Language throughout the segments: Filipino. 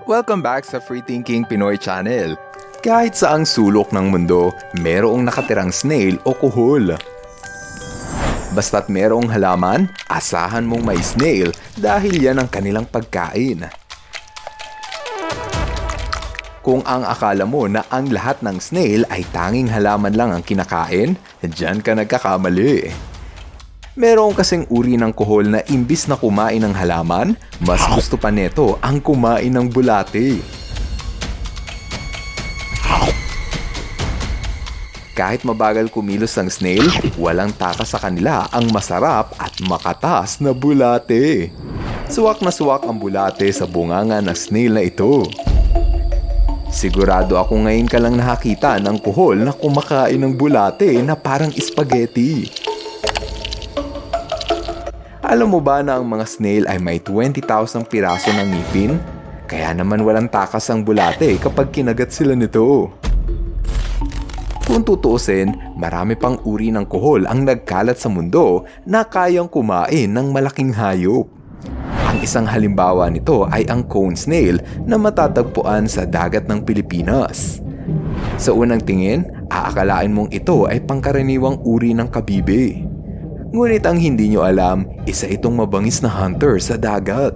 Welcome back sa Free Thinking Pinoy Channel. Kahit saang sulok ng mundo, merong nakatirang snail o kuhol. Basta't merong halaman, asahan mong may snail dahil yan ang kanilang pagkain. Kung ang akala mo na ang lahat ng snail ay tanging halaman lang ang kinakain, diyan ka nagkakamali. Meron kasing uri ng kuhol na imbis na kumain ng halaman, mas gusto pa neto ang kumain ng bulate. Kahit mabagal kumilos ang snail, walang takas sa kanila ang masarap at makatas na bulate. Suwak na suwak ang bulate sa bunganga ng snail na ito. Sigurado ako ngayon ka lang nakakita ng kuhol na kumakain ng bulate na parang spaghetti. Alam mo ba na ang mga snail ay may 20,000 piraso ng ngipin? Kaya naman walang takas ang bulate kapag kinagat sila nito. Kung tutuusin, marami pang uri ng kuhol ang nagkalat sa mundo na kayang kumain ng malaking hayop. Ang isang halimbawa nito ay ang cone snail na matatagpuan sa dagat ng Pilipinas. Sa unang tingin, aakalain mong ito ay pangkaraniwang uri ng kabibe. Ngunit ang hindi nyo alam, isa itong mabangis na hunter sa dagat.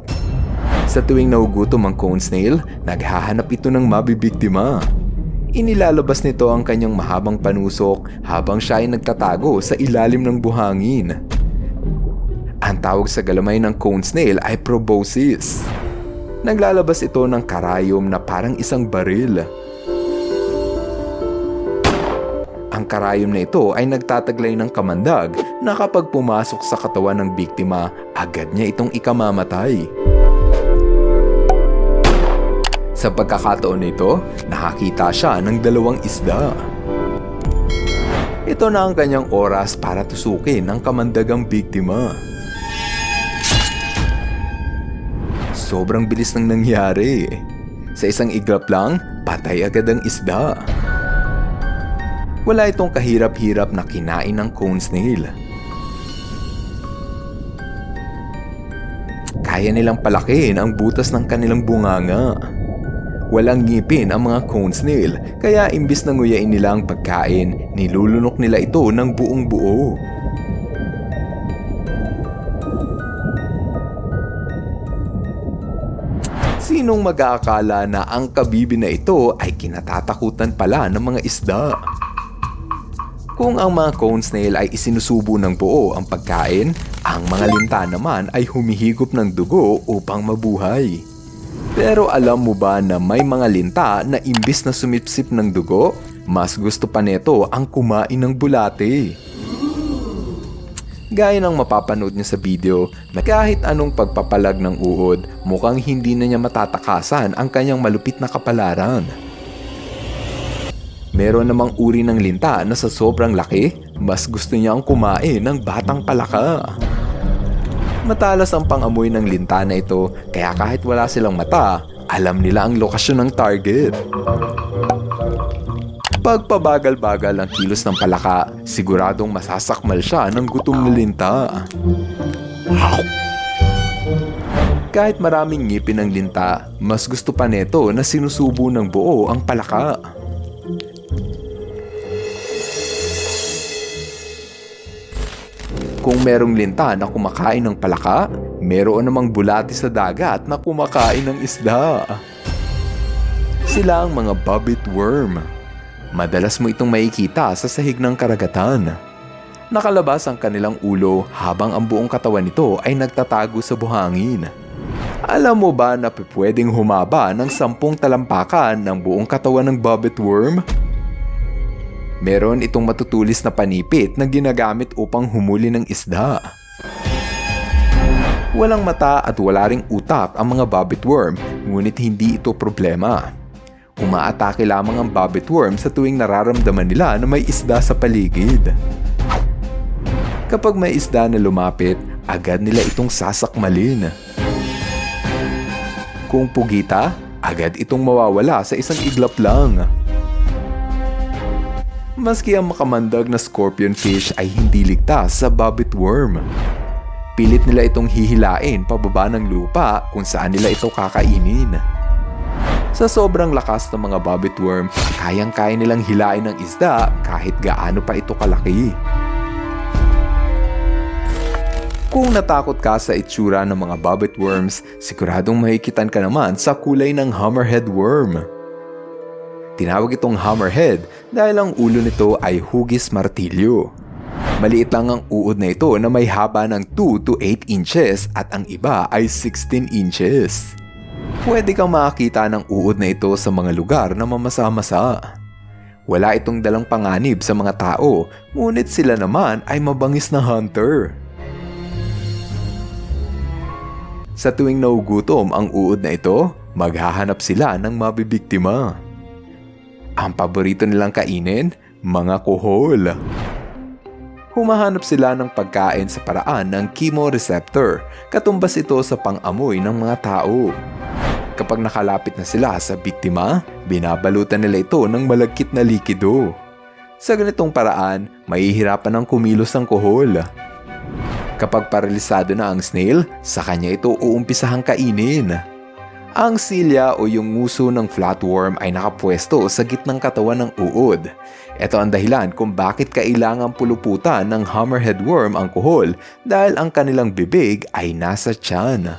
Sa tuwing nahugutom ang cone snail, naghahanap ito ng mabibiktima. Inilalabas nito ang kanyang mahabang panusok habang siya ay nagtatago sa ilalim ng buhangin. Ang tawag sa galamay ng cone snail ay proboscis. Naglalabas ito ng karayom na parang isang baril. Ang karayom na ito ay nagtataglay ng kamandag na kapag pumasok sa katawan ng biktima, agad niya itong ikamamatay. Sa pagkakataon nito, nakakita siya ng 2 isda. Ito na ang kanyang oras para tusukin ang kamandagang biktima. Sobrang bilis ng nangyari. Sa isang iglap lang, patay agad ang isda. Wala itong kahirap-hirap na kinain ng cone snail. Kaya nilang palakihin ang butas ng kanilang bunganga. Walang ngipin ang mga cone snail, kaya imbis na nguyain nila ang pagkain, nilulunok nila ito ng buong buo. Sinong mag-aakala na ang kabibi na ito ay kinatatakutan pala ng mga isda? Kung ang mga cone snail ay isinusubo ng buo ang pagkain, ang mga linta naman ay humihigop ng dugo upang mabuhay. Pero alam mo ba na may mga linta na imbis na sumipsip ng dugo, mas gusto pa neto ang kumain ng bulate. Gaya ng mapapanood niyo sa video na kahit anong pagpapalag ng uhod, mukhang hindi na niya matatakasan ang kanyang malupit na kapalaran. Meron namang uri ng linta na sa sobrang laki, mas gusto niyang kumain ng batang palaka. Matalas ang pangamoy ng linta na ito, kaya kahit wala silang mata, alam nila ang lokasyon ng target. Pagpabagal-bagal ang kilos ng palaka, siguradong masasakmal siya ng gutom na linta. Kahit maraming ngipin ng linta, mas gusto pa neto na sinusubo ng buo ang palaka. Kung merong linta na kumakain ng palaka, meron namang bulati sa dagat na kumakain ng isda. Sila ang mga bobbit worm. Madalas mo itong makikita sa sahig ng karagatan. Nakalabas ang kanilang ulo habang ang buong katawan nito ay nagtatago sa buhangin. Alam mo ba na pwedeng humaba ng 10 talampakan ng buong katawan ng bobbit worm? Meron itong matutulis na panipit na ginagamit upang humuli ng isda. Walang mata at wala ring utak ang mga bobbit worm, ngunit hindi ito problema. Umaatake lamang ang bobbit worm sa tuwing nararamdaman nila na may isda sa paligid. Kapag may isda na lumapit, agad nila itong sasakmalin. Kung pugita, agad itong mawawala sa isang iglap lang. Maski ang makamandag na scorpion fish ay hindi ligtas sa bobbit worm. Pilit nila itong hihilain pababa ng lupa kung saan nila ito kakainin. Sa sobrang lakas ng mga bobbit worm, kayang-kaya nilang hilain ng isda kahit gaano pa ito kalaki. Kung natakot ka sa itsura ng mga bobbit worms, siguradong mahikitan ka naman sa kulay ng hammerhead worm. Tinawag itong hammerhead dahil ang ulo nito ay hugis martilyo. Maliit lang ang uod na ito na may haba ng 2 to 8 inches at ang iba ay 16 inches. Pwede kang makakita ng uod na ito sa mga lugar na mamasa-masa. Wala itong dalang panganib sa mga tao, ngunit sila naman ay mabangis na hunter. Sa tuwing naugutom ang uod na ito, maghahanap sila ng mabibiktima. Ang paborito nilang kainin, mga kuhol. Humahanap sila ng pagkain sa paraan ng chemoreceptor, katumbas ito sa pang-amoy ng mga tao. Kapag nakalapit na sila sa biktima, binabalutan nila ito ng malagkit na likido. Sa ganitong paraan, mahihirapan ang kumilos ang kuhol. Kapag paralisado na ang snail, sa kanya ito uumpisahang kainin. Ang silya o yung nguso ng flatworm ay nakapwesto sa gitnang katawan ng uod. Ito ang dahilan kung bakit kailangang puluputan ng hammerhead worm ang kuhol dahil ang kanilang bibig ay nasa tiyan.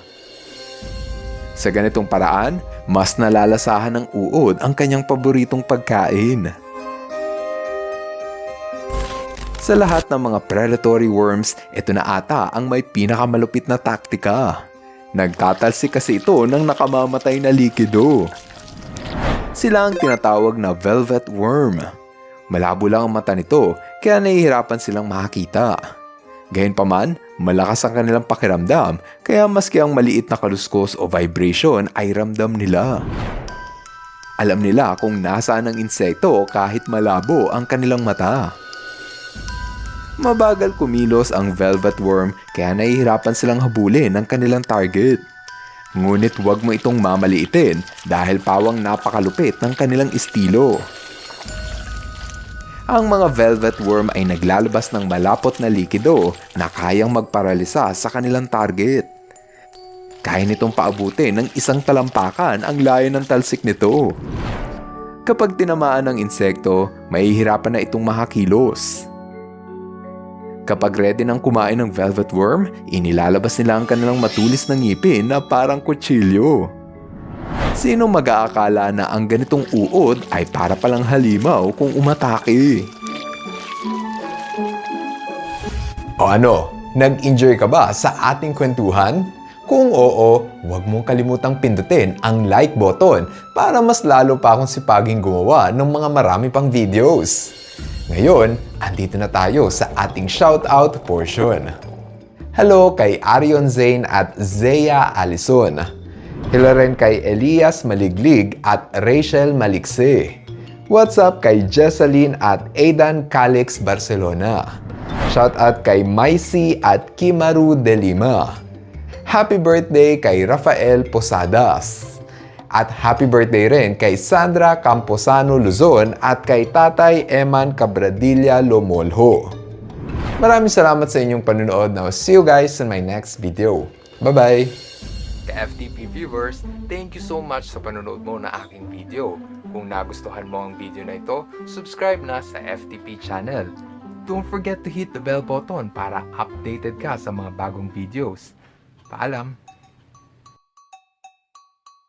Sa ganitong paraan, mas nalalasahan ng uod ang kanyang paboritong pagkain. Sa lahat ng mga predatory worms, ito na ata ang may pinakamalupit na taktika. Nagtatalsik kasi ito ng nakamamatay na likido. Sila ang tinatawag na velvet worm. Malabo lang ang mata nito kaya nahihirapan silang makakita. Gayunpaman, malakas ang kanilang pakiramdam kaya maski ang maliit na kaluskos o vibration ay ramdam nila. Alam nila kung nasaan ang insekto kahit malabo ang kanilang mata. Mabagal kumilos ang velvet worm kaya nahihirapan silang habulin ang kanilang target. Ngunit huwag mo itong mamaliitin dahil pawang napakalupit ng kanilang estilo. Ang mga velvet worm ay naglalabas ng malapot na likido na kayang magparalisa sa kanilang target. Kaya nitong paabutin ng isang talampakan ang layo ng talsik nito. Kapag tinamaan ng insekto, mahihirapan na itong makakilos. Kapag ready nang kumain ng velvet worm, inilalabas nila ang kanilang matulis na ngipin na parang kutsilyo. Sino mag-aakala na ang ganitong uod ay para palang halimaw kung umatake? O ano, nag-enjoy ka ba sa ating kwentuhan? Kung oo, huwag mong kalimutang pindutin ang like button para mas lalo pa akong sipaging gumawa ng mga marami pang videos. Ngayon, andito na tayo sa ating shoutout portion. Hello kay Arion Zane at Zea Alison. Hello rin kay Elias Maliglig at Rachel Malikse. What's up kay Jesseline at Aidan Calix Barcelona. Shoutout kay Maisy at Kimaru de Lima. Happy birthday kay Rafael Posadas. At happy birthday rin kay Sandra Camposano Luzon at kay Tatay Eman Cabradilla Lomolho. Maraming salamat sa inyong panunood. Now, see you guys in my next video. Bye-bye! Ka-FTP viewers, thank you so much sa panunood mo na aking video. Kung nagustuhan mo ang video na ito, subscribe na sa FTP channel. Don't forget to hit the bell button para updated ka sa mga bagong videos. Paalam!